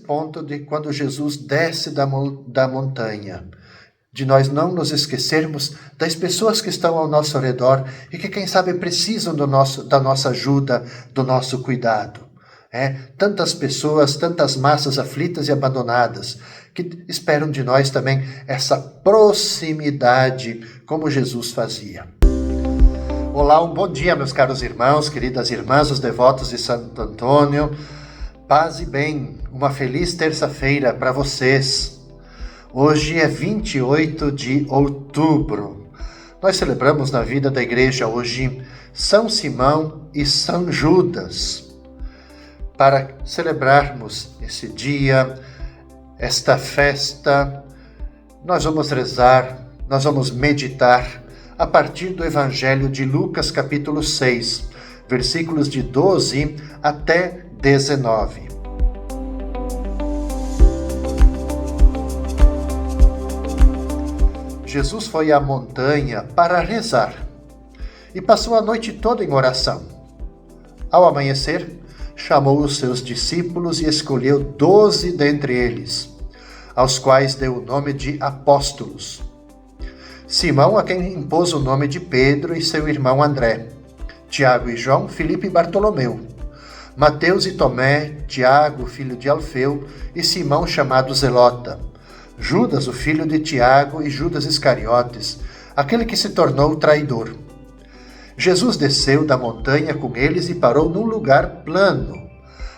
ponto de quando Jesus desce da montanha, de nós não nos esquecermos das pessoas que estão ao nosso redor e que, quem sabe, precisam da nossa ajuda, do nosso cuidado. Tantas pessoas, tantas massas aflitas e abandonadas, que esperam de nós também essa proximidade, como Jesus fazia. Olá, um bom dia, meus caros irmãos, queridas irmãs, os devotos de Santo Antônio. Paz e bem, uma feliz terça-feira para vocês. Hoje é 28 de outubro. Nós celebramos na vida da igreja hoje São Simão e São Judas. Para celebrarmos esse dia, esta festa, nós vamos rezar, nós vamos meditar a partir do Evangelho de Lucas, capítulo 6, versículos de 12 até 19. Jesus foi à montanha para rezar e passou a noite toda em oração. Ao amanhecer, chamou os seus discípulos e escolheu 12 dentre eles, aos quais deu o nome de apóstolos. Simão, a quem impôs o nome de Pedro, e seu irmão André, Tiago e João, Filipe e Bartolomeu, Mateus e Tomé, Tiago, filho de Alfeu, e Simão, chamado Zelota, Judas, o filho de Tiago, e Judas Iscariotes, aquele que se tornou o traidor. Jesus desceu da montanha com eles e parou num lugar plano.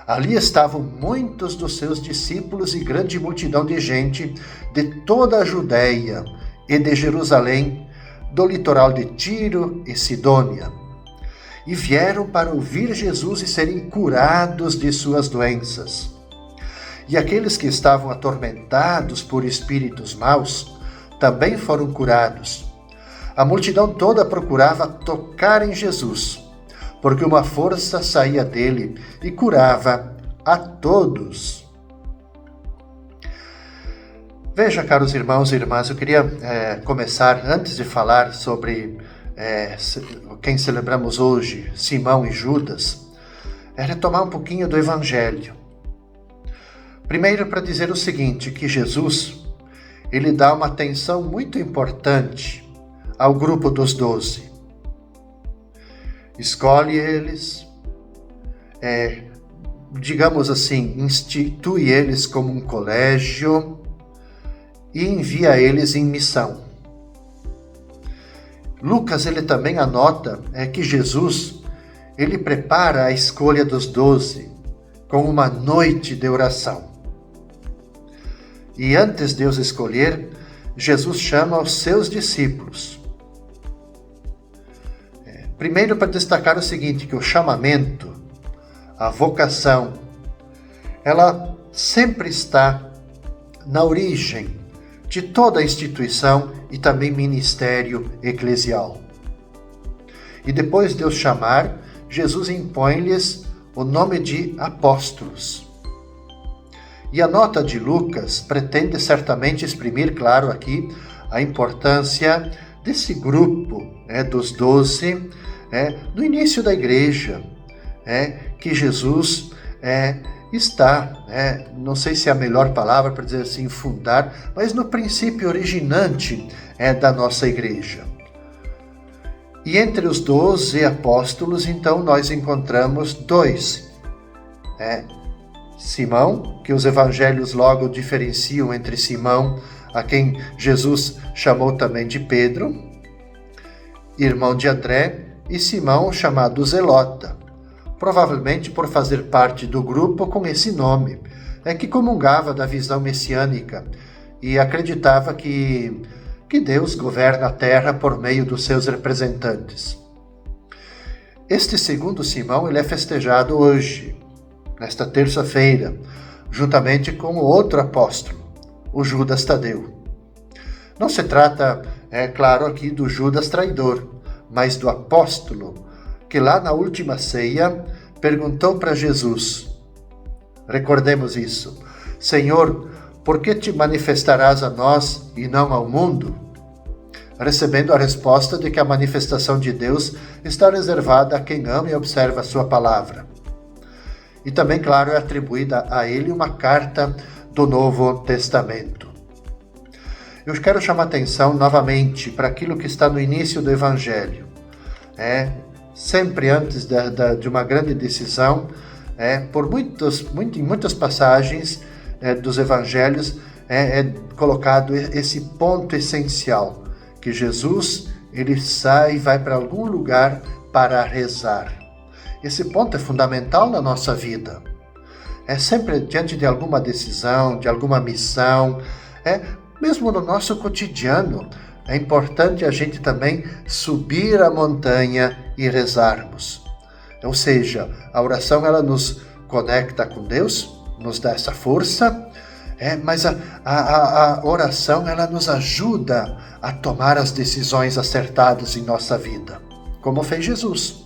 Ali estavam muitos dos seus discípulos e grande multidão de gente de toda a Judéia e de Jerusalém, do litoral de Tiro e Sidônia. E vieram para ouvir Jesus e serem curados de suas doenças. E aqueles que estavam atormentados por espíritos maus também foram curados. A multidão toda procurava tocar em Jesus, porque uma força saía dele e curava a todos. Veja, caros irmãos e irmãs, eu queria começar, antes de falar sobre quem celebramos hoje, Simão e Judas, retomar um pouquinho do Evangelho. Primeiro, para dizer o seguinte, que Jesus, ele dá uma atenção muito importante ao grupo dos 12. Escolhe eles, digamos assim, institui eles como um colégio e envia eles em missão. Lucas, ele também anota que Jesus, ele prepara a escolha dos 12 com uma noite de oração. E antes de os escolher, Jesus chama os seus discípulos. Primeiro, para destacar o seguinte, que o chamamento, a vocação, ela sempre está na origem de toda a instituição e também ministério eclesial. E depois de os chamar, Jesus impõe-lhes o nome de apóstolos. E a nota de Lucas pretende certamente exprimir, claro, aqui a importância desse grupo dos 12, no início da igreja, que Jesus está, não sei se é a melhor palavra para dizer assim, fundar, mas no princípio originante da nossa igreja. E entre os 12 apóstolos, então, nós encontramos 2. Simão, que os evangelhos logo diferenciam entre Simão, a quem Jesus chamou também de Pedro, irmão de André, e Simão, chamado Zelota, provavelmente por fazer parte do grupo com esse nome, que comungava da visão messiânica e acreditava que Deus governa a terra por meio dos seus representantes. Este segundo Simão, ele é festejado hoje, nesta terça-feira, juntamente com o outro apóstolo, o Judas Tadeu. Não se trata, claro, aqui do Judas traidor, mas do apóstolo, que lá na última ceia perguntou para Jesus, recordemos isso, Senhor, por que te manifestarás a nós e não ao mundo? Recebendo a resposta de que a manifestação de Deus está reservada a quem ama e observa a sua palavra. E também, claro, é atribuída a ele uma carta do Novo Testamento. Eu quero chamar atenção novamente para aquilo que está no início do Evangelho. Sempre antes de uma grande decisão, em muitas passagens dos Evangelhos é colocado esse ponto essencial, que Jesus ele sai e vai para algum lugar para rezar. Esse ponto é fundamental na nossa vida. Sempre diante de alguma decisão, de alguma missão, mesmo no nosso cotidiano, é importante a gente também subir a montanha e rezarmos. Ou seja, a oração ela nos conecta com Deus, nos dá essa força, mas a oração ela nos ajuda a tomar as decisões acertadas em nossa vida, como fez Jesus.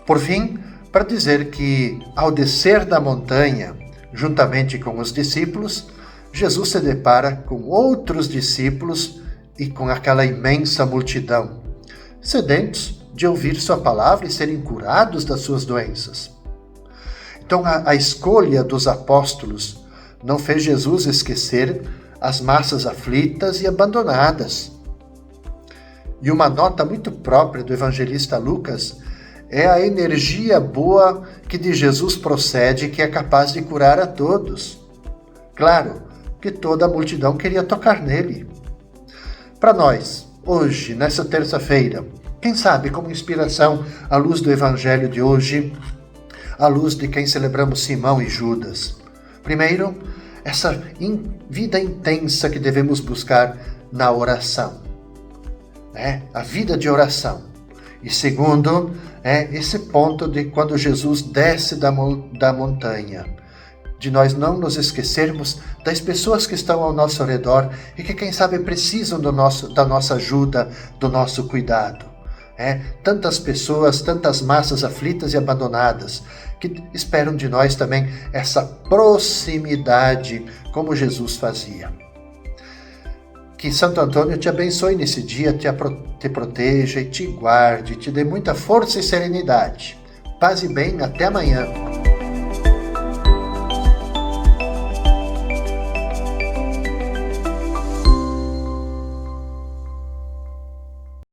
Por fim, para dizer que ao descer da montanha, juntamente com os discípulos, Jesus se depara com outros discípulos e com aquela imensa multidão, sedentos de ouvir sua palavra e serem curados das suas doenças. Então a escolha dos apóstolos não fez Jesus esquecer as massas aflitas e abandonadas. E uma nota muito própria do evangelista Lucas é a energia boa que de Jesus procede, que é capaz de curar a todos. Claro que toda a multidão queria tocar nele. Para nós, hoje, nessa terça-feira, quem sabe como inspiração à luz do evangelho de hoje, à luz de quem celebramos Simão e Judas. Primeiro, essa vida intensa que devemos buscar na oração. A vida de oração. E segundo, esse ponto de quando Jesus desce da montanha, de nós não nos esquecermos das pessoas que estão ao nosso redor e que, quem sabe, precisam da nossa ajuda, do nosso cuidado. Tantas pessoas, tantas massas aflitas e abandonadas, que esperam de nós também essa proximidade, como Jesus fazia. Que Santo Antônio te abençoe nesse dia, te proteja e te guarde, te dê muita força e serenidade. Paz e bem, até amanhã.